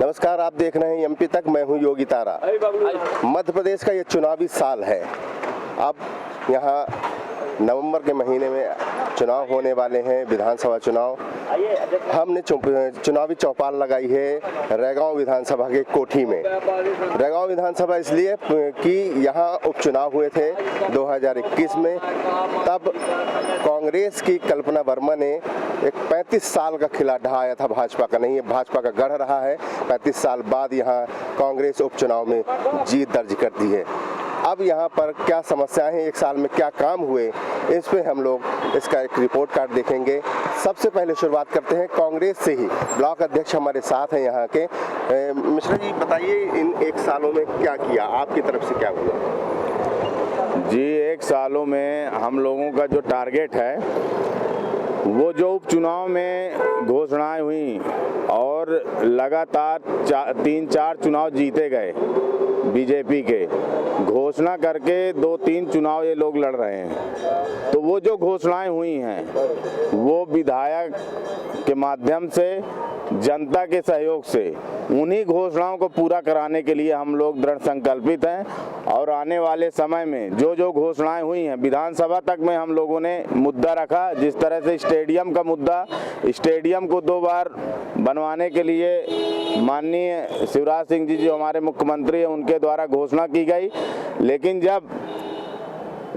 नमस्कार, आप देख रहे हैं एमपी तक। मैं हूं योगी तारा। मध्य प्रदेश का ये चुनावी साल है। अब यहाँ नवंबर के महीने में चुनाव होने वाले हैं, विधानसभा चुनाव। हमने चुनावी चौपाल लगाई है रैगांव विधानसभा के कोठी में। रैगांव विधानसभा इसलिए कि यहाँ उपचुनाव हुए थे 2021 में। तब कांग्रेस की कल्पना वर्मा ने एक 35 साल का खिला ढहाया था भाजपा का। नहीं, ये भाजपा का गढ़ रहा है। 35 साल बाद यहाँ कांग्रेस उपचुनाव में जीत दर्ज कर दी है। अब यहाँ पर क्या समस्याएं हैं, एक साल में क्या काम हुए, इस पे हम लोग इसका एक रिपोर्ट कार्ड देखेंगे। सबसे पहले शुरुआत करते हैं कांग्रेस से ही। ब्लॉक अध्यक्ष हमारे साथ हैं यहाँ के। मिश्रा जी, बताइए इन एक सालों में क्या किया, आपकी तरफ से क्या हुआ? जी, एक सालों में हम लोगों का जो टारगेट है वो जो उपचुनाव में घोषणाएं हुई और लगातार 3-4 चुनाव जीते गए बीजेपी के, घोषणा करके 2-3 चुनाव ये लोग लड़ रहे हैं। तो वो जो घोषणाएं हुई हैं वो विधायक के माध्यम से, जनता के सहयोग से, उन्हीं घोषणाओं को पूरा कराने के लिए हम लोग दृढ़ संकल्पित हैं। और आने वाले समय में जो जो घोषणाएं हुई हैं, विधानसभा तक में हम लोगों ने मुद्दा रखा। जिस तरह से स्टेडियम का मुद्दा, स्टेडियम को 2 बार बनवाने के लिए माननीय शिवराज सिंह जी जो हमारे मुख्यमंत्री हैं उनके द्वारा घोषणा की गई, लेकिन जब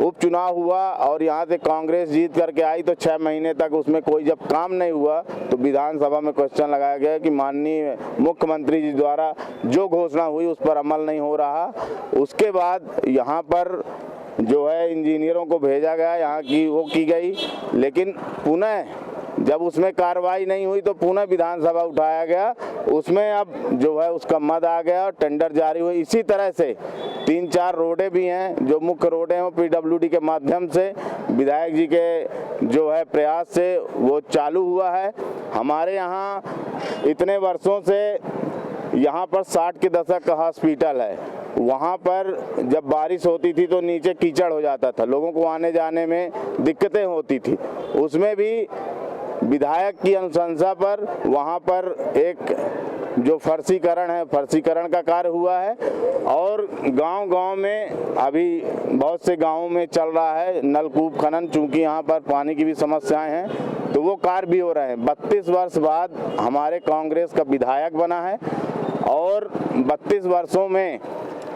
उपचुनाव हुआ और यहाँ से कांग्रेस जीत करके आई तो 6 महीने तक उसमें कोई जब काम नहीं हुआ तो विधानसभा में क्वेश्चन लगाया गया कि माननीय मुख्यमंत्री जी द्वारा जो घोषणा हुई उस पर अमल नहीं हो रहा। उसके बाद यहाँ पर जो है इंजीनियरों को भेजा गया, यहाँ की वो की गई, लेकिन पुनः जब उसमें कार्रवाई नहीं हुई तो पुनः विधानसभा उठाया गया। उसमें अब जो है उसका मद आ गया और टेंडर जारी हुई। इसी तरह से 3-4 रोडें भी हैं, जो मुख्य रोडें हैं वो पीडब्ल्यूडी के माध्यम से विधायक जी के जो है प्रयास से वो चालू हुआ है। हमारे यहाँ इतने वर्षों से यहाँ पर 60 के दशक का हॉस्पिटल है। वहाँ पर जब बारिश होती थी तो नीचे कीचड़ हो जाता था, लोगों को आने जाने में दिक्कतें होती थी। उसमें भी विधायक की अनुशंसा पर वहाँ पर एक जो फर्शीकरण है, फर्शीकरण का कार्य हुआ है। और गांव-गांव में अभी बहुत से गांवों में चल रहा है नलकूप खनन, चूंकि यहाँ पर पानी की भी समस्याएं हैं तो वो कार्य भी हो रहे हैं। 32 वर्ष बाद हमारे कांग्रेस का विधायक बना है और 32 वर्षों में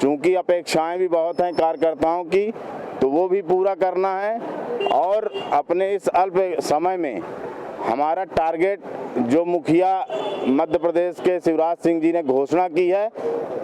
चूंकि अपेक्षाएं भी बहुत हैं कार्यकर्ताओं की, तो वो भी पूरा करना है। और अपने इस अल्प समय में हमारा टारगेट जो मुखिया मध्य प्रदेश के शिवराज सिंह जी ने घोषणा की है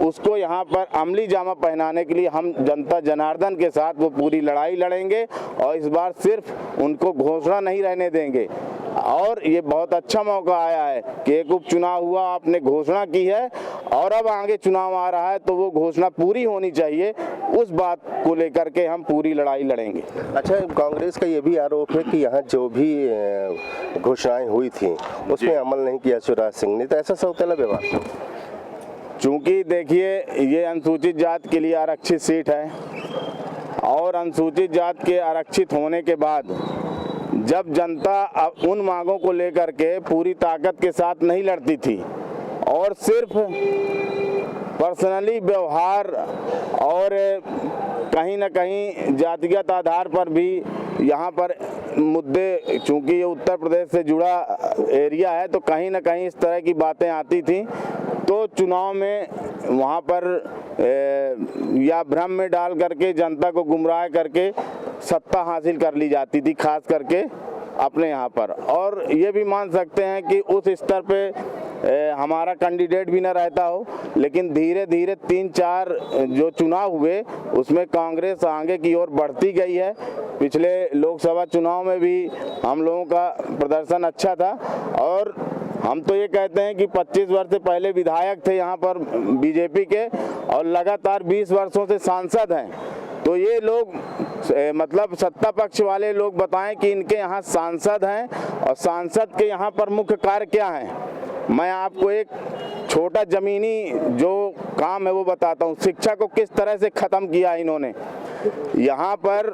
उसको यहाँ पर अमली जामा पहनाने के लिए हम जनता जनार्दन के साथ वो पूरी लड़ाई लड़ेंगे और इस बार सिर्फ उनको घोषणा नहीं रहने देंगे। और ये बहुत अच्छा मौका आया है कि एक उपचुनाव हुआ, आपने घोषणा की है और अब आगे चुनाव आ रहा है तो वो घोषणा पूरी होनी चाहिए। उस बात को लेकर के हम पूरी लड़ाई लड़ेंगे। अच्छा, कांग्रेस का ये भी आरोप है कि यहाँ जो भी घोषणाएं हुई थी उसमें अमल नहीं किया शिवराज सिंह ने, तो ऐसा सौतेला व्यवहार। चूंकि देखिए ये अनुसूचित जाति के लिए आरक्षित सीट है और अनुसूचित जाति के आरक्षित होने के बाद जब जनता उन मांगों को लेकर के पूरी ताकत के साथ नहीं लड़ती थी और सिर्फ पर्सनली व्यवहार और कहीं ना कहीं जातिगत आधार पर भी यहाँ पर मुद्दे, चूंकि ये उत्तर प्रदेश से जुड़ा एरिया है तो कहीं ना कहीं इस तरह की बातें आती थी, तो चुनाव में वहाँ पर या भ्रम में डाल करके जनता को गुमराह करके सत्ता हासिल कर ली जाती थी, खास करके अपने यहाँ पर। और ये भी मान सकते हैं कि उस स्तर पे हमारा कैंडिडेट भी न रहता हो, लेकिन धीरे धीरे 3-4 जो चुनाव हुए उसमें कांग्रेस आगे की ओर बढ़ती गई है। पिछले लोकसभा चुनाव में भी हम लोगों का प्रदर्शन अच्छा था और हम तो ये कहते हैं कि 25 वर्ष से पहले विधायक थे यहाँ पर बीजेपी के और लगातार 20 वर्षों से सांसद हैं। तो ये लोग मतलब सत्ता पक्ष वाले लोग बताएं कि इनके यहाँ सांसद हैं और सांसद के यहाँ पर मुख्य कार्य क्या है। मैं आपको एक छोटा जमीनी जो काम है वो बताता हूँ। शिक्षा को किस तरह से खत्म किया इन्होंने। यहाँ पर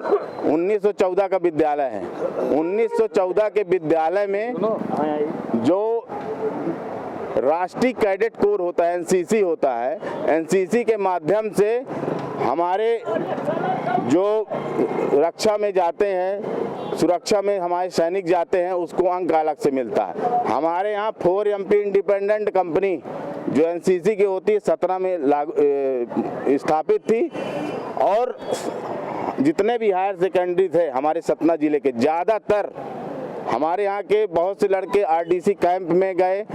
1914 का विद्यालय है। 1914 के विद्यालय में जो राष्ट्रीय कैडेट कोर होता है, एनसीसी होता है। एनसीसी के माध्यम से हमारे जो रक्षा में जाते हैं, सुरक्षा में हमारे सैनिक जाते हैं, उसको अंक अलग से मिलता है। हमारे यहाँ 4MP इंडिपेंडेंट कंपनी जो एनसीसी की होती है 17 में स्थापित थी, और जितने भी हायर सेकेंडरी थे हमारे सतना जिले के, ज़्यादातर हमारे यहाँ के बहुत से लड़के आरडीसी कैंप में गए।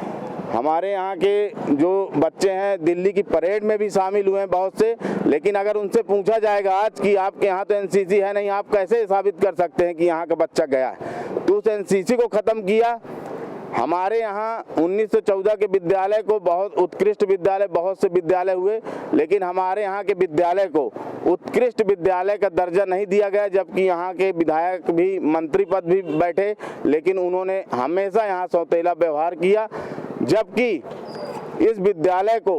हमारे यहाँ के जो बच्चे हैं दिल्ली की परेड में भी शामिल हुए हैं बहुत से। लेकिन अगर उनसे पूछा जाएगा आज कि आपके यहाँ तो एनसीसी है नहीं, आप कैसे साबित कर सकते हैं कि यहाँ का बच्चा गया है, तो उस एनसीसी को ख़त्म किया। हमारे यहाँ 1914 के विद्यालय को बहुत उत्कृष्ट विद्यालय, बहुत से विद्यालय हुए, लेकिन हमारे यहाँ के विद्यालय को उत्कृष्ट विद्यालय का दर्जा नहीं दिया गया, जबकि यहाँ के विधायक भी, मंत्री पद भी बैठे, लेकिन उन्होंने हमेशा यहाँ सौतेला व्यवहार किया। जबकि इस विद्यालय को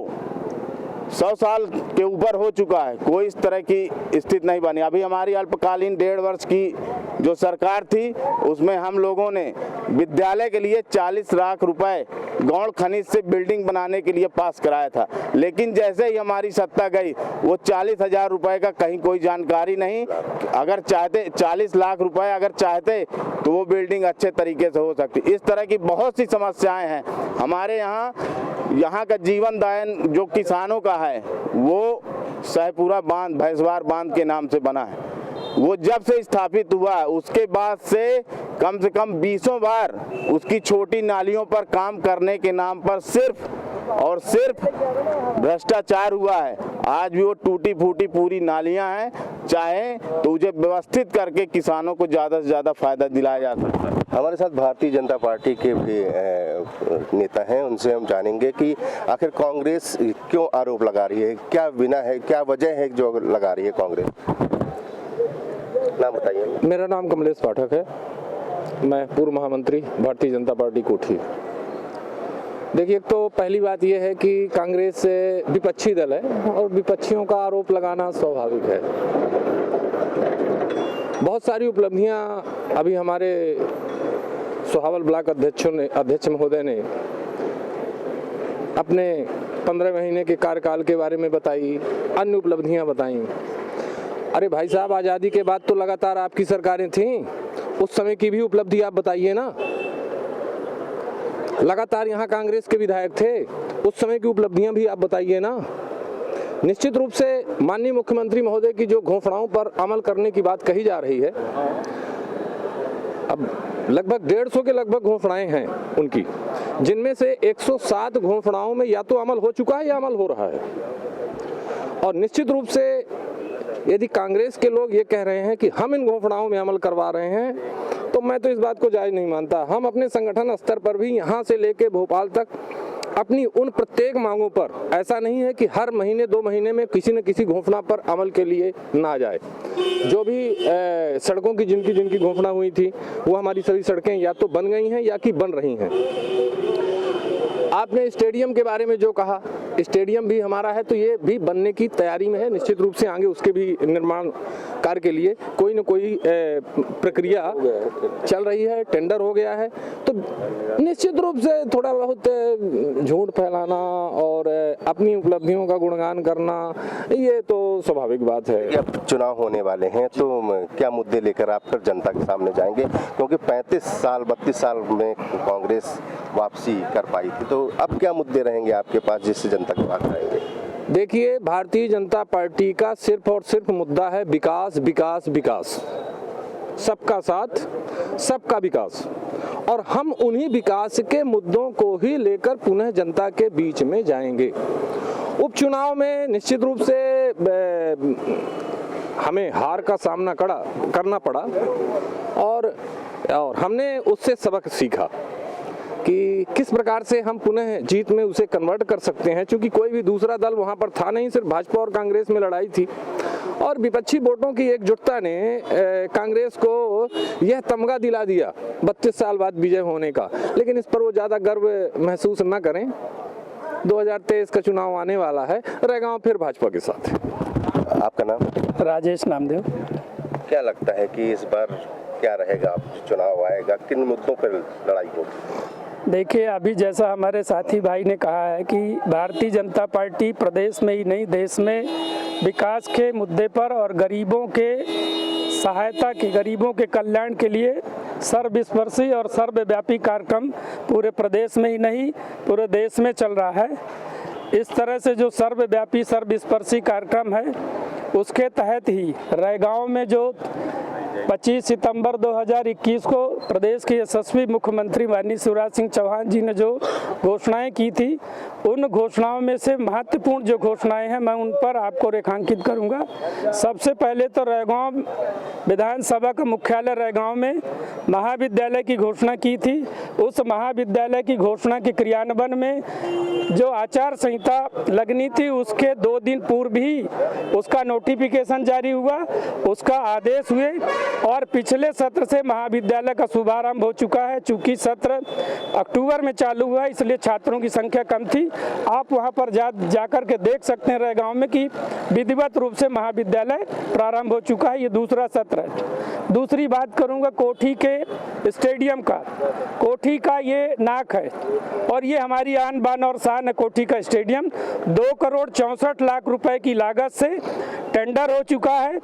100 साल के ऊपर हो चुका है, कोई इस तरह की स्थिति नहीं बनी। अभी हमारी अल्पकालीन 1.5 वर्ष की जो सरकार थी, उसमें हम लोगों ने विद्यालय के लिए 40 लाख रुपए गौण खनिज से बिल्डिंग बनाने के लिए पास कराया था। लेकिन जैसे ही हमारी सत्ता गई, वो 40,000 रुपए का कहीं कोई जानकारी नहीं। अगर चाहते 40 लाख रुपए अगर चाहते तो वो बिल्डिंग अच्छे तरीके से हो सकती। इस तरह की बहुत सी समस्याएं हैं हमारे यहाँ का जीवन दायन जो किसानों का है, वो सहपुरा बांध, भैंसवार बांध के नाम से बना है। वो जब से स्थापित हुआ उसके बाद से कम 20 बार उसकी छोटी नालियों पर काम करने के नाम पर सिर्फ और सिर्फ भ्रष्टाचार हुआ है। आज भी वो टूटी फूटी पूरी नालियां हैं, चाहे तो उसे व्यवस्थित करके किसानों को ज़्यादा से ज़्यादा फायदा दिलाया जा सकता है। हमारे साथ भारतीय जनता पार्टी के भी नेता हैं, उनसे हम जानेंगे कि आखिर कांग्रेस क्यों आरोप लगा रही है, क्या बिना है, क्या वजह है जो लगा रही है कांग्रेस। नाम बताइए। मेरा नाम कमलेश पाठक है, मैं पूर्व महामंत्री भारतीय जनता पार्टी कोठी। देखिए, तो पहली बात यह है कि कांग्रेस विपक्षी दल है और विपक्षियों का आरोप लगाना स्वाभाविक है। बहुत सारी उपलब्धियां अभी हमारे सोहावल ब्लॉक अध्यक्ष महोदय ने अपने 15 महीने के कार्यकाल के बारे में बताई, अन्य उपलब्धियां बताई। अरे भाई साहब, आज़ादी के बाद तो लगातार आपकी सरकारें थीं, उस समय की भी उपलब्धि आप बताइए ना। लगातार यहाँ कांग्रेस के विधायक थे, उस समय की उपलब्धियां भी आप बताइए ना। निश्चित रूप से माननीय मुख्यमंत्री महोदय की जो घोषणाओं पर अमल करने की बात कही जा रही है, अब लगभग 150 के लगभग घोषणाएं हैं उनकी, जिनमें से 107 घोषणाओं में या तो अमल हो चुका है या अमल हो रहा है। और निश्चित रूप से यदि कांग्रेस के लोग ये कह रहे हैं कि हम इन घोषणाओं में अमल करवा रहे हैं, तो मैं तो इस बात को जायज़ नहीं मानता। हम अपने संगठन स्तर पर भी यहाँ से लेके भोपाल तक अपनी उन प्रत्येक मांगों पर, ऐसा नहीं है कि हर महीने 2 महीने में किसी न किसी घोषणा पर अमल के लिए ना जाए। जो भी सड़कों की जिनकी घोषणा हुई थी, वो हमारी सभी सड़कें या तो बन गई हैं या कि बन रही हैं। आपने स्टेडियम के बारे में जो कहा, स्टेडियम भी हमारा है, तो ये भी बनने की तैयारी में है। निश्चित रूप से आगे उसके भी निर्माण कार्य के लिए कोई न कोई प्रक्रिया चल रही है, टेंडर हो गया है। तो निश्चित रूप से थोड़ा बहुत झूठ फैलाना और अपनी उपलब्धियों का गुणगान करना, ये तो स्वाभाविक बात है। अब चुनाव होने वाले हैं, तो क्या मुद्दे लेकर आप फिर जनता के सामने जाएंगे, क्योंकि 32 साल में कांग्रेस वापसी कर पाई थी, तो अब क्या मुद्दे रहेंगे आपके पास जिससे जनता के पास आएंगे। देखिए, भारतीय जनता पार्टी का सिर्फ और सिर्फ मुद्दा है विकास, विकास, विकास, सबका साथ, सबका विकास। और हम उन्हीं विकास के मुद्दों को ही लेकर पुनः जनता के बीच में जाएंगे। उपचुनाव में निश्चित रूप से हमें हार का सामना करना पड़ा और हमने उससे सबक सीखा कि किस प्रकार से हम पुनः जीत में उसे कन्वर्ट कर सकते हैं। क्योंकि कोई भी दूसरा दल वहां पर था नहीं, सिर्फ भाजपा और कांग्रेस में लड़ाई थी और विपक्षी वोटों की एकजुटता ने कांग्रेस को यह तमगा दिला दिया 32 साल बाद विजय होने का। लेकिन इस पर वो ज़्यादा गर्व महसूस न करें। 2023 का चुनाव आने वाला है, रहेगा फिर भाजपा के साथ। आपका नाम? राजेश नामदेव। क्या लगता है कि इस बार क्या रहेगा, चुनाव आएगा, किन मुद्दों पर लड़ाई होगी? देखिए, अभी जैसा हमारे साथी भाई ने कहा है कि भारतीय जनता पार्टी प्रदेश में ही नहीं देश में विकास के मुद्दे पर और गरीबों के सहायता की, गरीबों के कल्याण के लिए सर्वस्पर्शी और सर्वव्यापी कार्यक्रम पूरे प्रदेश में ही नहीं पूरे देश में चल रहा है। इस तरह से जो सर्वव्यापी सर्वस्पर्शी कार्यक्रम है उसके तहत ही रैगांव में जो 25 सितंबर 2021 को प्रदेश के यशस्वी मुख्यमंत्री माननीय शिवराज सिंह चौहान जी ने जो घोषणाएं की थी, उन घोषणाओं में से महत्वपूर्ण जो घोषणाएं हैं मैं उन पर आपको रेखांकित करूंगा। सबसे पहले तो रैगांव विधानसभा का मुख्यालय रैगांव में महाविद्यालय की घोषणा की थी। उस महाविद्यालय की घोषणा के क्रियान्वयन में जो आचार संहिता लगनी थी उसके 2 दिन पूर्व ही उसका नोटिफिकेशन जारी हुआ, उसका आदेश हुए और पिछले सत्र से महाविद्यालय का शुभारंभ हो चुका है। चूंकि सत्र अक्टूबर में चालू हुआ इसलिए छात्रों की संख्या कम थी। आप वहां पर जाकर के देख सकते हैं रैगांव में कि विधिवत रूप से महाविद्यालय प्रारंभ हो चुका है। ये दूसरा सत्र है। दूसरी बात करूंगा कोठी के स्टेडियम का। कोठी का ये नाक है और ये हमारी आन बान और शान है। कोठी का स्टेडियम 2 करोड़ 64 लाख रुपए की लागत से टेंडर हो चुका है।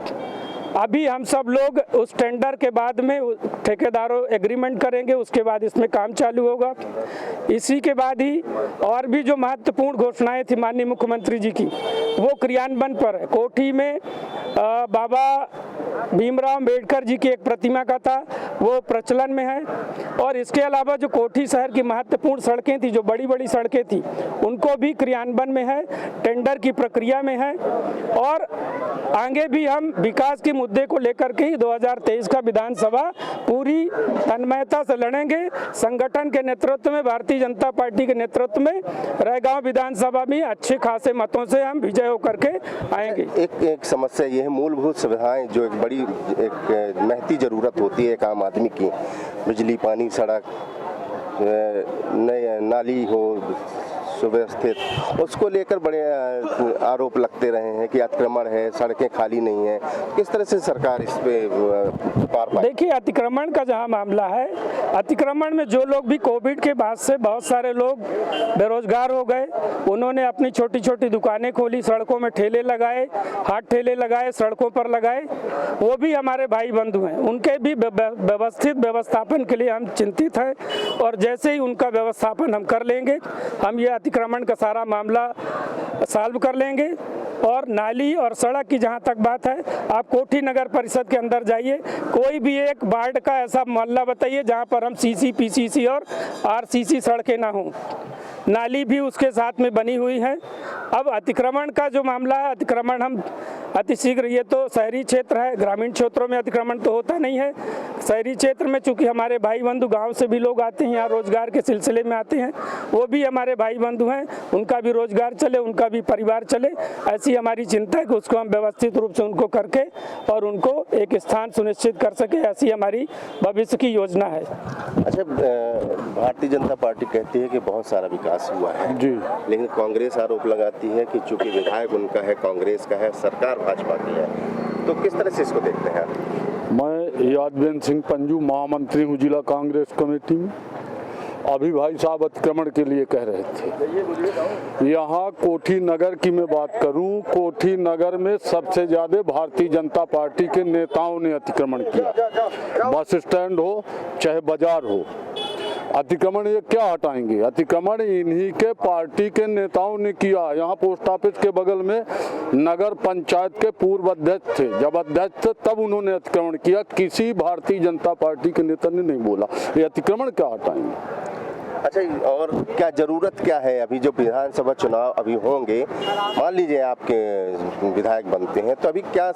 अभी हम सब लोग उस टेंडर के बाद में ठेकेदारों एग्रीमेंट करेंगे, उसके बाद इसमें काम चालू होगा। इसी के बाद ही और भी जो महत्वपूर्ण घोषणाएं थी माननीय मुख्यमंत्री जी की वो क्रियान्वयन पर है। कोठी में बाबा भीमराव अम्बेडकर जी की एक प्रतिमा का था, वो प्रचलन में है। और इसके अलावा जो कोठी शहर की महत्वपूर्ण सड़कें थी, जो बड़ी बड़ी सड़कें थी, उनको भी क्रियान्वयन में है, टेंडर की प्रक्रिया में है। और आगे भी हम विकास के मुद्दे को लेकर के ही 2023 का विधानसभा पूरी तन्मयता से लड़ेंगे। संगठन के नेतृत्व में, भारतीय जनता पार्टी के नेतृत्व में रैगांव विधानसभा में अच्छे खासे मतों से हम विजय होकर के आएंगे। एक समस्या ये है, मूलभूत सुविधाएं जो एक बड़ी एक महती जरूरत होती है एक आम आदमी की, बिजली, पानी, सड़क, नाली हो सुव्यवस्थित, उसको लेकर बड़े आरोप लगते रहे हैं कि अतिक्रमण है, सड़कें खाली नहीं है। किस तरह से सरकार इस पे पार पाए? देखिए, अतिक्रमण का जहां मामला है, अतिक्रमण में जो लोग भी कोविड के बाद से बहुत सारे लोग बेरोजगार हो गए, उन्होंने अपनी छोटी छोटी दुकानें खोली, सड़कों में ठेले लगाए, हाथ ठेले लगाए, सड़कों पर लगाए, वो भी हमारे भाई बंधु हैं। उनके भी व्यवस्थित व्यवस्थापन के लिए हम चिंतित हैं और जैसे ही उनका व्यवस्थापन हम कर लेंगे, हम ये अतिक्रमण का सारा मामला सॉल्व कर लेंगे। और नाली और सड़क की जहां तक बात है, आप कोठी नगर परिषद के अंदर जाइए, कोई भी एक वार्ड का ऐसा मोहल्ला बताइए जहां पर हम सीसी, पीसीसी और आरसीसी सड़कें ना हों। नाली भी उसके साथ में बनी हुई है। अब अतिक्रमण का जो मामला है, अतिक्रमण हम अतिशीघ्र, ये तो शहरी क्षेत्र है, ग्रामीण क्षेत्रों में अतिक्रमण तो होता नहीं है। शहरी क्षेत्र में चूंकि हमारे भाई बंधु गांव से भी लोग आते हैं, यहाँ रोजगार के सिलसिले में आते हैं, वो भी हमारे भाई बंधु हैं, उनका भी रोजगार चले, उनका भी परिवार चले, ऐसी हमारी चिंता है कि उसको हम व्यवस्थित रूप से उनको करके और उनको एक स्थान सुनिश्चित कर सके, ऐसी हमारी भविष्य की योजना है। अच्छा, भारतीय जनता पार्टी कहती है कि बहुत सारा विकास हुआ है जी, लेकिन कांग्रेस आरोप लगाती है कि चूंकि विधायक उनका है, कांग्रेस का है, सरकार भाजपा की है, तो किस तरह से इसको देखते हैं? मैं यादवेंद्र सिंह पंजू महामंत्री हूँ जिला कांग्रेस कमेटी में। अभी भाई साहब अतिक्रमण के लिए कह रहे थे, यहाँ कोठी नगर की मैं बात करूं, कोठी नगर में सबसे ज्यादा भारतीय जनता पार्टी के नेताओं ने अतिक्रमण किया। बस स्टैंड हो चाहे बाजार हो, अतिक्रमण ये क्या हटाएंगे? अतिक्रमण इन्हीं के पार्टी के नेताओं ने किया। यहाँ पोस्ट ऑफिस के बगल में नगर पंचायत के पूर्व अध्यक्ष थे, जब अध्यक्ष थे तब उन्होंने अतिक्रमण किया। किसी भारतीय जनता पार्टी के नेता ने नहीं बोला ये अतिक्रमण क्या हटाएंगे। अच्छा, और क्या जरूरत क्या है? अभी जो विधानसभा चुनाव अभी होंगे, मान लीजिए आपके विधायक बनते हैं, तो अभी क्या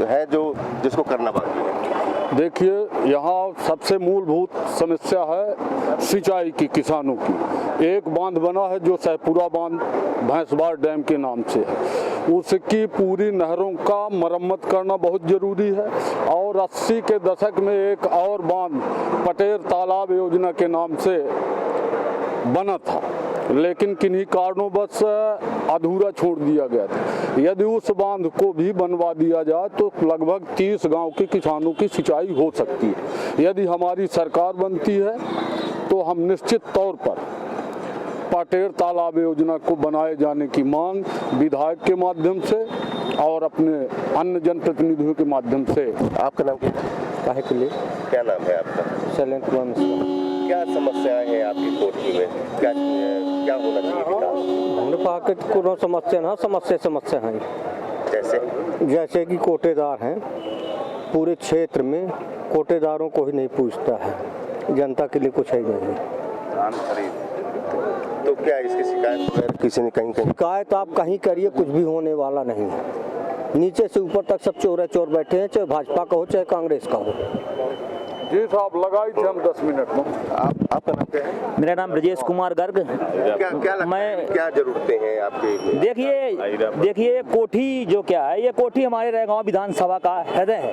है जो जिसको करना बाकी है? देखिए, यहाँ सबसे मूलभूत समस्या है सिंचाई की, किसानों की। एक बांध बना है जो सहपुरा बांध भैंसवार डैम के नाम से है, उसकी पूरी नहरों का मरम्मत करना बहुत जरूरी है। और 80 के दशक में एक और बांध पटेर तालाब योजना के नाम से बना था, लेकिन किन्हीं कारणों बस अधूरा छोड़ दिया गया था। यदि उस बांध को भी बनवा दिया जाए तो लगभग 30 गांव के किसानों की सिंचाई हो सकती है। यदि हमारी सरकार बनती है तो हम निश्चित तौर पर पाटेर तालाब योजना को बनाए जाने की मांग विधायक के माध्यम से और अपने अन्य जनप्रतिनिधियों के माध्यम से। आपका नाम क्या है? काहे के लिए? क्या नाम है आपका? शैलेंद्र कुमार मिश्रा। क्या समस्याएं हैं आपकी कोठी में? क्या क्या होना चाहिए विकास? हमने कहा कि कोनो समस्या है जैसे कि कोटेदार हैं, पूरे क्षेत्र में कोटेदारों को ही नहीं पूछता है, जनता के लिए कुछ है ही नहीं। तो क्या इसकी शिकायत वगैरह किसी ने कहीं शिकायत आप कहीं करिए, कुछ भी होने वाला नहीं है। नीचे से ऊपर तक सब चोर बैठे हैं, चाहे भाजपा का हो चाहे कांग्रेस का हो। जी साहब, लगाई थे हम 10 मिनट में। आपका नाम क्या है? मेरा नाम ब्रजेश कुमार गर्ग। क्या जरूरतें हैं आपकी? देखिए कोठी जो क्या है, ये कोठी हमारे रैगांव विधानसभा का हृदय है,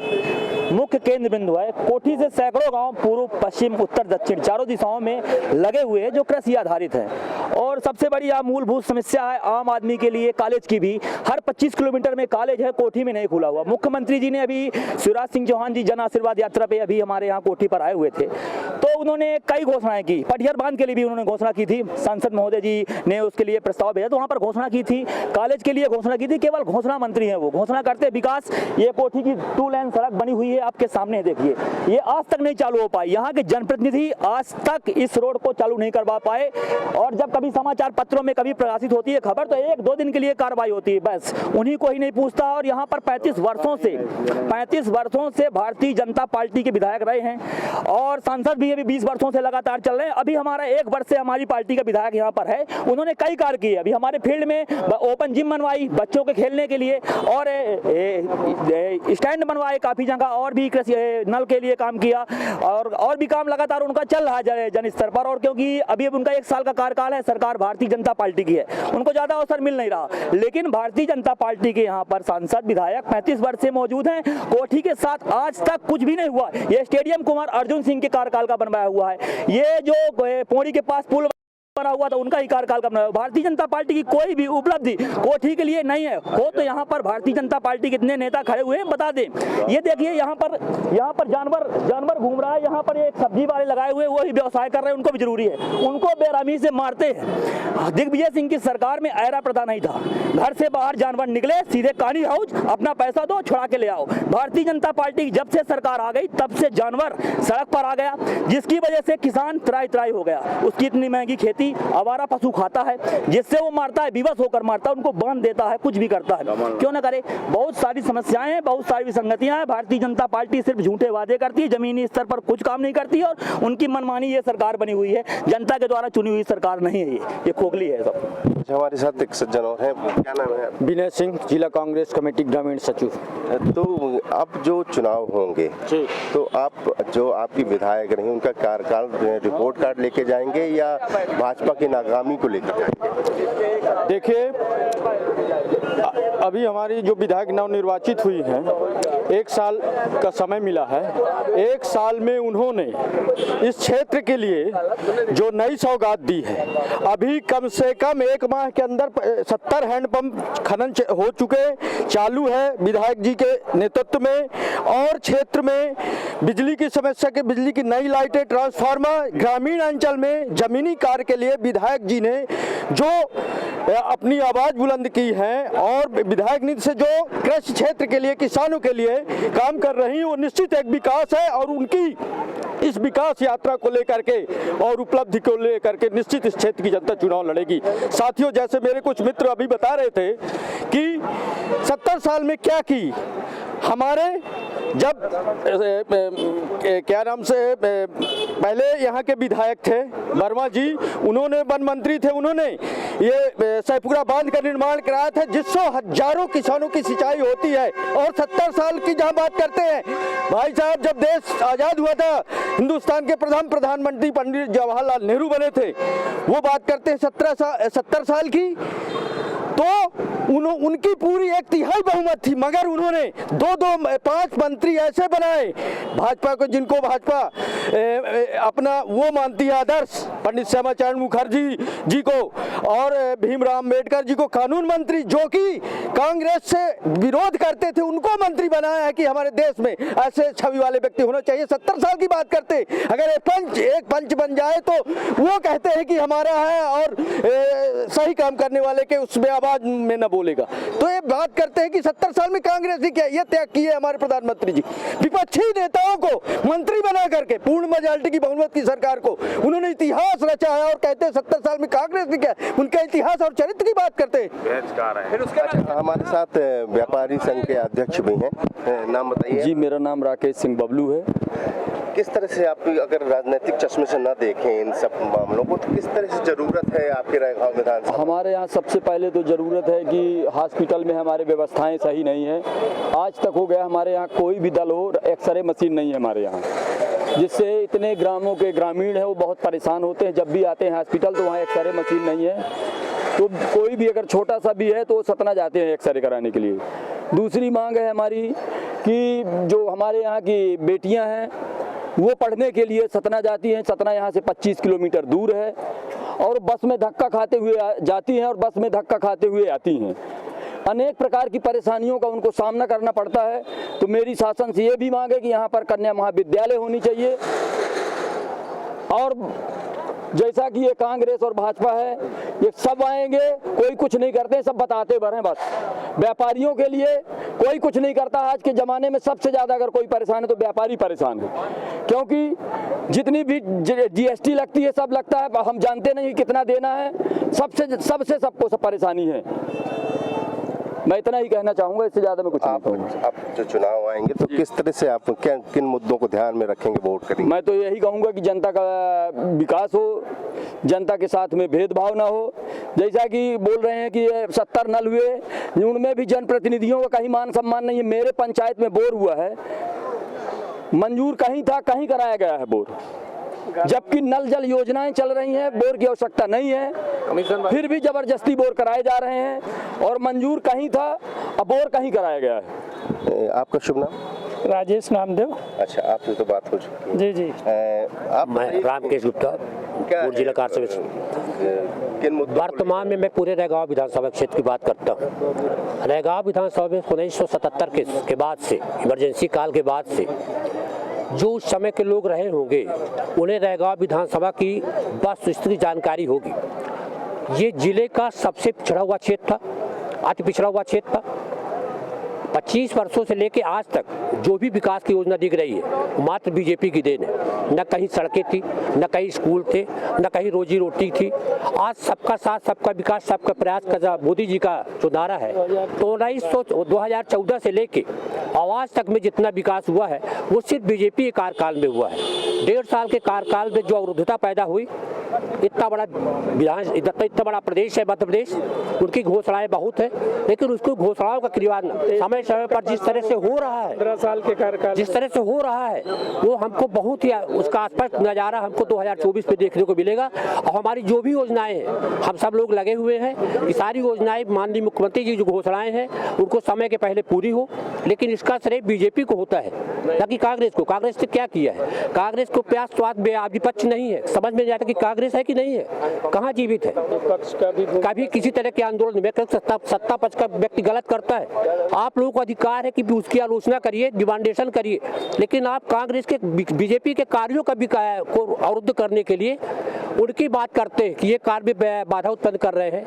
मुख्य केंद्र बिंदु है। कोठी से सैकड़ों गांव पूर्व, पश्चिम, उत्तर, दक्षिण चारों दिशाओं में लगे हुए हैं जो कृषि आधारित हैं। और सबसे बड़ी मूलभूत समस्या है आम आदमी के लिए कॉलेज की भी। हर 25 किलोमीटर में कॉलेज है, कोठी में नहीं खुला हुआ। मुख्यमंत्री जी ने अभी शिवराज सिंह चौहान जी जन आशीर्वाद यात्रा पे अभी हमारे यहाँ कोठी पर आए हुए थे, तो उन्होंने कई घोषणाएं की। पटियार बांध के लिए भी उन्होंने घोषणा की थी, सांसद महोदय जी ने उसके लिए प्रस्ताव भेजा तो वहां पर घोषणा की थी। कॉलेज के लिए घोषणा की थी। केवल घोषणा मंत्री हैं, वो घोषणा करते विकास। ये कोठी की 2 लेन सड़क बनी हुई है आपके सामने, देखिए, ये आज तक नहीं चालू हो पाई। यहाँ के जनप्रतिनिधि आज तक इस रोड को चालू नहीं करवा पाए। और जब कभी समाचार पत्रों में कभी प्रकाशित होती है खबर, तो 1-2 दिन के लिए कार्रवाई होती है, बस उन्हीं को ही नहीं पूछता। और यहाँ पर 35 वर्षों से भारतीय जनता पार्टी के विधायक रहे हैं और सांसद भी अभी 20 वर्षों से लगातार चल रहे हैं। अभी हमारा 1 वर्ष से हमारी पार्टी का विधायक यहाँ पर है, उन्होंने कई कार्य किए। अभी हमारे फील्ड में ओपन जिम बनवाई बच्चों के खेलने के लिए, और स्टैंड बनवाए काफी जगह, और भी नल के लिए काम किया, और भी काम लगातार उनका चल रहा है जन स्तर पर। और क्योंकि अभी उनका 1 साल का कार्यकाल है, सरकार भारतीय जनता पार्टी की है, उनको ज्यादा अवसर मिल नहीं रहा। लेकिन भारतीय जनता पार्टी के यहाँ पर सांसद विधायक 35 वर्ष से मौजूद हैं। कोठी के साथ आज तक कुछ भी नहीं हुआ। ये स्टेडियम कुमार अर्जुन सिंह के कार्यकाल का बनवाया हुआ है। ये जो पौड़ी के पास पुल बना हुआ था उनका ही कार्यकाल का बनाया। भारतीय जनता पार्टी की कोई भी उपलब्धि कोठी के लिए नहीं है। हो तो यहाँ पर भारतीय जनता पार्टी कितने नेता खड़े हुए हैं बता दें। ये देखिए यहाँ पर जानवर घूम रहा है। यहाँ पर एक सब्जी वाले लगाए हुए, वो ही व्यवसाय कर रहे हैं, उनको भी जरूरी है, उनको बेरहमी से मारते हैं। दिग्विजय सिंह की सरकार में ऐरा प्रथा नहीं था, घर से बाहर जानवर निकले सीधे कानी हाउस, अपना पैसा दो छुड़ा के ले आओ। भारतीय जनता पार्टी जब से सरकार आ गई तब से जानवर सड़क पर आ गया, जिसकी वजह से किसान त्राई हो गया। उसकी इतनी महंगी खेती आवारा पशु खाता है, जिससे वो मारता है, विवश होकर मारता है, उनको बांध देता है, कुछ भी करता है। क्यों ना करे। बहुत सारी समस्याएं हैं, बहुत सारी विसंगतियां हैं। भारतीय जनता पार्टी सिर्फ झूठे वादे करती है, जमीनी स्तर पर कुछ काम नहीं करती और उनकी मनमानी ये सरकार बनी हुई है। जनता के द्वारा चुनी हुई सरकार नहीं है, ये खोखली है सब। हमारे साथ एक सज्जन और हैं, क्या नाम है? विनय सिंह, जिला कांग्रेस कमेटी ग्रामीण सचिव। तो अब जो चुनाव होंगे तो आप जो आपकी विधायक रही उनका कार्यकाल रिपोर्ट कार्ड लेके जाएंगे या भाजपा के नाकामी को लेकर जाएंगे? देखिए, अभी हमारी जो विधायक नवनिर्वाचित हुई हैं, 1 साल का समय मिला है। 1 साल में उन्होंने इस क्षेत्र के लिए जो नई सौगात दी है, अभी कम से कम 1 माह के अंदर 70 हैंडपंप खनन हो चुके, चालू है विधायक जी के नेतृत्व में। और क्षेत्र में बिजली की समस्या के बिजली की नई लाइटें, ट्रांसफार्मर, ग्रामीण अंचल में जमीनी कार्य के लिए विधायक जी ने जो अपनी आवाज बुलंद की है और विधायक निधि से जो कृषि क्षेत्र के लिए, किसानों के लिए काम कर रही है, वो निश्चित एक विकास है। और उनकी इस विकास यात्रा को लेकर के और उपलब्धि को लेकर के निश्चित इस क्षेत्र की जनता चुनाव लड़ेगी। साथियों, जैसे मेरे कुछ मित्र अभी बता रहे थे कि 70 साल में क्या की, हमारे जब क्या नाम से पहले यहाँ के विधायक थे वर्मा जी, उन्होंने वन मंत्री थे, उन्होंने ये सैफपुरा बांध का निर्माण कराया था, जिससे हजारों किसानों की सिंचाई होती है। और 70 साल की जहाँ बात करते हैं भाई साहब, जब देश आज़ाद हुआ था, हिंदुस्तान के प्रधानमंत्री पंडित जवाहरलाल नेहरू बने थे, वो बात करते हैं 70 साल की। तो उनकी पूरी 1/3 बहुमत थी, मगर उन्होंने 5 मंत्री ऐसे बनाए भाजपा को, जिनको भाजपा अपना वो मानती है आदर्श, पंडित श्यामाचरण मुखर्जी जी को और भीमराव अम्बेडकर जी को कानून मंत्री, जो कि कांग्रेस से विरोध करते थे, उनको मंत्री बनाया है कि हमारे देश में ऐसे छवि वाले व्यक्ति होना चाहिए। 70 साल की बात करते, अगर एक पंच बन जाए तो वो कहते हैं कि हमारा है और सही काम करने वाले के उसमें आवाज में न बोलेगा। तो ये बात करते हैं कि 70 साल में कांग्रेस ने क्या ये त्याग किए हमारे प्रधानमंत्री जी। विपक्षी नेताओं को मंत्री बना करके पूर्ण मेजॉरिटी की बहुमत की सरकार को उन्होंने इतिहास रचा है और कहते हैं 70 साल में कांग्रेस ने क्या, उनका इतिहास और चरित्र की बात करते हैं। फिर उसके हमारे साथ व्यापारी संघ के अध्यक्ष भी हैं, नाम बताइए। जी, मेरा नाम राकेश सिंह बबलू है। किस तरह से आप अगर राजनीतिक चश्मे से न देखें इन सब मामलों को, तो किस तरह से जरूरत है आपके रैगांव विधानसभा? हमारे यहाँ सबसे पहले तो ज़रूरत है कि हॉस्पिटल में हमारे व्यवस्थाएं सही नहीं है। आज तक हो गया हमारे यहाँ कोई भी दल हो, एक्सरे मशीन नहीं है हमारे यहाँ, जिससे इतने ग्रामों के ग्रामीण हैं वो बहुत परेशान होते हैं। जब भी आते हैं हॉस्पिटल तो वहाँ एक्सरे मशीन नहीं है, तो कोई भी अगर छोटा सा भी है तो वो सतना जाते हैं एक्सरे कराने के लिए। दूसरी मांग है हमारी कि जो हमारे यहाँ की बेटियाँ हैं वो पढ़ने के लिए सतना जाती हैं। सतना यहाँ से 25 किलोमीटर दूर है और बस में धक्का खाते हुए जाती हैं और बस में धक्का खाते हुए आती हैं। अनेक प्रकार की परेशानियों का उनको सामना करना पड़ता है। तो मेरी शासन से ये भी मांग है कि यहाँ पर कन्या महाविद्यालय होनी चाहिए। और जैसा कि ये कांग्रेस और भाजपा है, ये सब आएंगे, कोई कुछ नहीं करते, सब बताते भरें बस। व्यापारियों के लिए कोई कुछ नहीं करता। आज के ज़माने में सबसे ज़्यादा अगर कोई परेशान है तो व्यापारी परेशान है, क्योंकि जितनी भी GST लगती है सब लगता है, हम जानते नहीं कितना देना है, सबसे सबको सब परेशानी है। मैं इतना ही कहना चाहूँगा, इससे ज़्यादा मैं कुछ नहीं कहूँगा। आप जो चुनाव आएंगे तो किस तरह से आप किन मुद्दों को ध्यान में रखेंगे, वोट करेंगे? मैं तो यही कहूँगा कि जनता का विकास हो, जनता के साथ में भेदभाव ना हो। जैसा कि बोल रहे हैं कि 70 नल हुए, उनमें भी जनप्रतिनिधियों का कहीं मान सम्मान नहीं है। मेरे पंचायत में बोर हुआ है, मंजूर कहीं था, कहीं कराया गया है बोर, जबकि नल जल योजनाएं चल रही हैं, बोर की आवश्यकता नहीं है, फिर भी जबरदस्ती बोर कराए जा रहे हैं। और मंजूर कहीं था, अब बोर कहीं कराया गया है। आपका शुभ नाम? राजेश नामदेव। अच्छा, आपसे तो बात हो चुकी है। जी जी। आप मैं रामकेश गुप्ता, जिला कार्य किन मुद्दों? वर्तमान में मैं पूरे रैगांव विधानसभा क्षेत्र की बात करता हूँ। रैगांव विधानसभा में 1977 के बाद से, इमरजेंसी काल के बाद से जो उस समय के लोग रहे होंगे उन्हें रैगांव विधानसभा की वस्तुस्थिति जानकारी होगी। ये जिले का सबसे पिछड़ा हुआ क्षेत्र था, अति पिछड़ा हुआ क्षेत्र था। 25 वर्षों से लेके आज तक जो भी विकास की योजना दिख रही है मात्र बीजेपी की देन है। न कहीं सड़कें थी, न कहीं स्कूल थे, न कहीं रोजी रोटी थी। आज सबका साथ, सबका विकास, सबका प्रयास का मोदी जी का जो नारा है, तो 2014 से लेके आज तक में जितना विकास हुआ है वो सिर्फ बीजेपी के कार्यकाल में हुआ है। 1.5 साल के कार्यकाल में जो अवरुद्धता पैदा हुई, इतना बड़ा प्रदेश है मध्य प्रदेश, उनकी घोषणाएं बहुत है, लेकिन उसको घोषणाओं का क्रियान्वयन समय समय पर जिस तरह से हो रहा है, 15 साल के कार्यकाल जिस तरह से हो रहा है, वो हमको बहुत ही उसका स्पष्ट नज़ारा हमको 2024 में देखने को मिलेगा। और हमारी जो भी योजनाएं हैं, हम सब लोग लगे हुए हैं कि सारी योजनाएं माननीय मुख्यमंत्री जी जो घोषणाएं हैं उनको समय के पहले पूरी हो। लेकिन इसका श्रेय बीजेपी को होता है, न कि कांग्रेस को। कांग्रेस ने क्या किया है? कांग्रेस को प्यास स्वाद विपक्ष नहीं है, समझ में नहीं आता कि कांग्रेस है कि नहीं है, कहाँ जीवित है। कभी किसी तरह के आंदोलन में सत्ता पक्ष का व्यक्ति गलत करता है, आप लोगों को अधिकार है कि उसकी आलोचना करिए, डिमांडेशन करिए, लेकिन आप कांग्रेस के बीजेपी के कार्यों को अवरुद्ध करने के लिए उनकी बात करते हैं कि ये कार्य में बाधा उत्पन्न कर रहे हैं,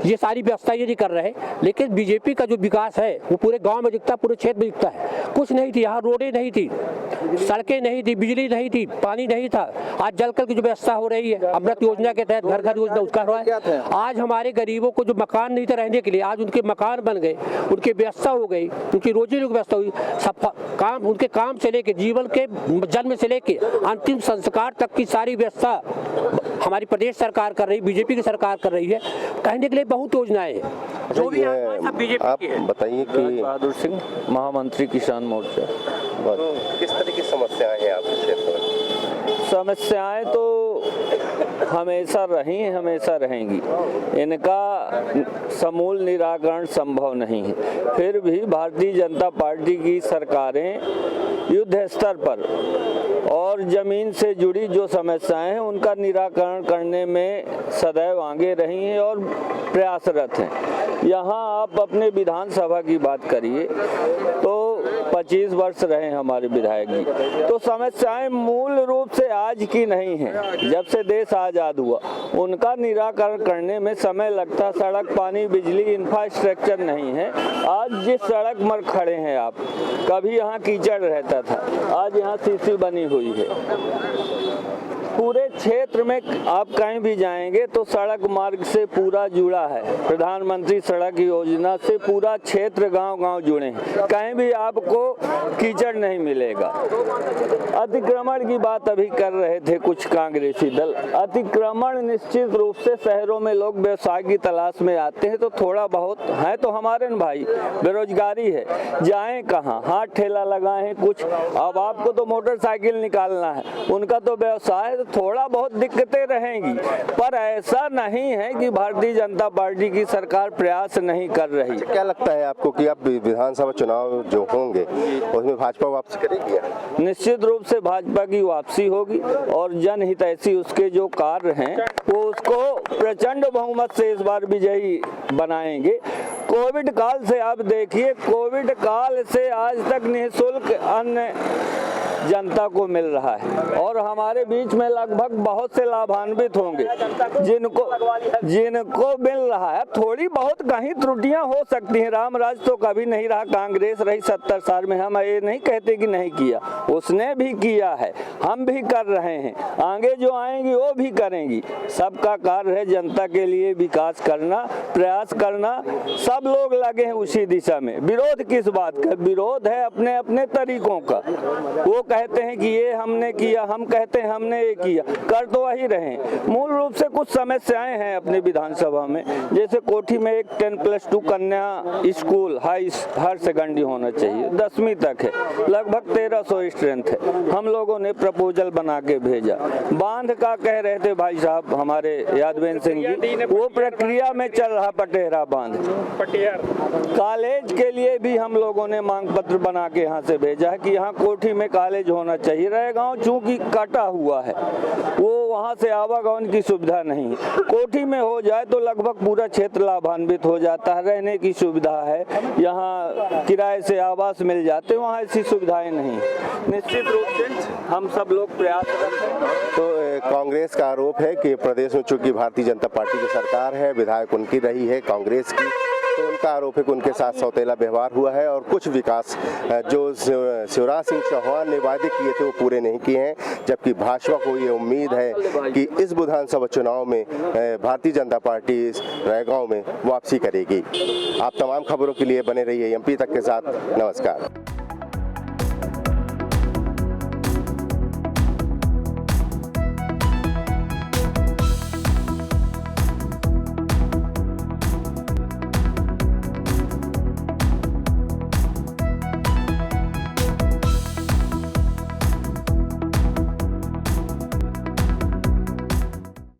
ये सारी व्यवस्था ये नहीं कर रहे हैं। लेकिन बीजेपी का जो विकास है वो पूरे गांव में दिखता है, पूरे क्षेत्र में दिखता है। कुछ नहीं थी, यहाँ रोडें नहीं थी, सड़कें नहीं थी, बिजली नहीं थी, पानी नहीं था। आज जल कल की जो व्यवस्था हो रही है, अमृत योजना के तहत घर घर योजना उसका हो रहा है। आज हमारे गरीबों को जो मकान नहीं थे रहने के लिए, आज उनके मकान बन गए, उनकी व्यवस्था हो गई, उनकी रोजी रोटी की व्यवस्था हुई। सब काम, उनके काम से लेके जीवन के जन्म से लेके अंतिम संस्कार तक की सारी व्यवस्था हमारी प्रदेश सरकार कर रही, बीजेपी की सरकार कर रही है। कहने के लिए बहुत योजनाएं हैं, जो भी सब बीजेपी की है। बताइए कि बहादुर सिंह, महामंत्री किसान मोर्चा। किस तरह की समस्याएं हैं आपके क्षेत्र में? समस्याएं तो हमेशा रही हैं, हमेशा रहेंगी। इनका समूल निराकरण संभव नहीं है। फिर भी भारतीय जनता पार्टी की सरकारें युद्ध स्तर पर और जमीन से जुड़ी जो समस्याएं हैं उनका निराकरण करने में सदैव आगे रही हैं और प्रयासरत हैं। यहाँ आप अपने विधानसभा की बात करिए तो 25 वर्ष रहे हमारे विधायक जी, तो समस्याएं मूल रूप से आज की नहीं हैं। जब से देश आज़ाद हुआ उनका निराकरण करने में समय लगता। सड़क, पानी, बिजली, इंफ्रास्ट्रक्चर नहीं है। आज जिस सड़क पर खड़े हैं आप, कभी यहाँ कीचड़ रहता था, आज यहाँ सीसी बनी हुई है। पूरे क्षेत्र में आप कहीं भी जाएंगे तो सड़क मार्ग से पूरा जुड़ा है। प्रधानमंत्री सड़क योजना से पूरा क्षेत्र गांव-गांव जुड़े हैं। कहीं भी आपको कीचड़ नहीं मिलेगा। अतिक्रमण की बात अभी कर रहे थे कुछ कांग्रेसी दल। अतिक्रमण निश्चित रूप से शहरों में लोग व्यवसाय की तलाश में आते हैं तो थोड़ा बहुत है तो हमारे न भाई, बेरोजगारी है, जाएं कहाँ, हाथ ठेला लगाएं कुछ। अब आपको तो मोटरसाइकिल निकालना है, उनका तो व्यवसाय है, थोड़ा बहुत दिक्कतें रहेंगी। पर ऐसा नहीं है कि भारतीय जनता पार्टी की सरकार प्रयास नहीं कर रही। क्या लगता है आपको कि अब विधानसभा चुनाव जो होंगे उसमें भाजपा वापसी करेगी? निश्चित रूप से भाजपा की वापसी होगी और जनहितैषी उसके जो कार्य हैं वो उसको प्रचंड बहुमत से इस बार विजयी बनाएंगे। कोविड काल से आप देखिए, कोविड काल से आज तक निःशुल्क अन्न जनता को मिल रहा है और हमारे बीच में लगभग बहुत से लाभान्वित होंगे जिनको मिल रहा है। थोड़ी बहुत कहीं त्रुटियां हो सकती हैं। रामराज तो कभी नहीं रहा, कांग्रेस रही 70 साल में। हम ये नहीं कहते कि नहीं किया, उसने भी किया है, हम भी कर रहे हैं, आगे जो आएंगी वो भी करेंगी। सबका कार्य है जनता के लिए विकास करना, प्रयास करना। सब लोग लगे हैं उसी दिशा में। विरोध किस बात का? विरोध है अपने अपने तरीकों का। वो कहते हैं कि ये हमने किया, हम कहते हैं हमने ये किया, कर तो वही रहे। मूल रूप से कुछ समस्याएं हैं अपने विधानसभा में, जैसे कोठी में एक 10+2 कन्या स्कूल हायर सेकेंडरी होना चाहिए, 10वीं तक है, लगभग 1300 स्ट्रेंथ है। हम लोगों ने प्रपोजल बना के भेजा। बांध का कह रहे थे भाई साहब हमारे यादवेंद्र सिंह जी, वो प्रक्रिया में चल रहा पटेहरा बांध। कॉलेज के लिए भी हम लोगों ने मांग पत्र बना के यहाँ से भेजा है कि यहाँ कोठी में कॉलेज होना चाहिए। रहेगांव चूंकि कटा हुआ है, वो वहाँ से आवागमन की सुविधा नहीं है। कोठी में हो जाए तो लगभग पूरा क्षेत्र लाभान्वित हो जाता है। रहने की सुविधा है, यहाँ किराए से आवास मिल जाते, वहाँ ऐसी सुविधाएं नहीं। निश्चित रूप से हम सब लोग प्रयास करते हैं। तो कांग्रेस का आरोप है कि प्रदेश में चूंकि भारतीय जनता पार्टी की सरकार है, विधायक उनकी रही है कांग्रेस की, तो उनका आरोप है कि उनके साथ सौतेला व्यवहार हुआ है और कुछ विकास जो शिवराज सिंह चौहान ने वादे किए थे वो पूरे नहीं किए हैं। जबकि भाजपा को ये उम्मीद है कि इस विधानसभा चुनाव में भारतीय जनता पार्टी इस रायगांव में वापसी करेगी। आप तमाम खबरों के लिए बने रहिए एमपी तक के साथ। नमस्कार।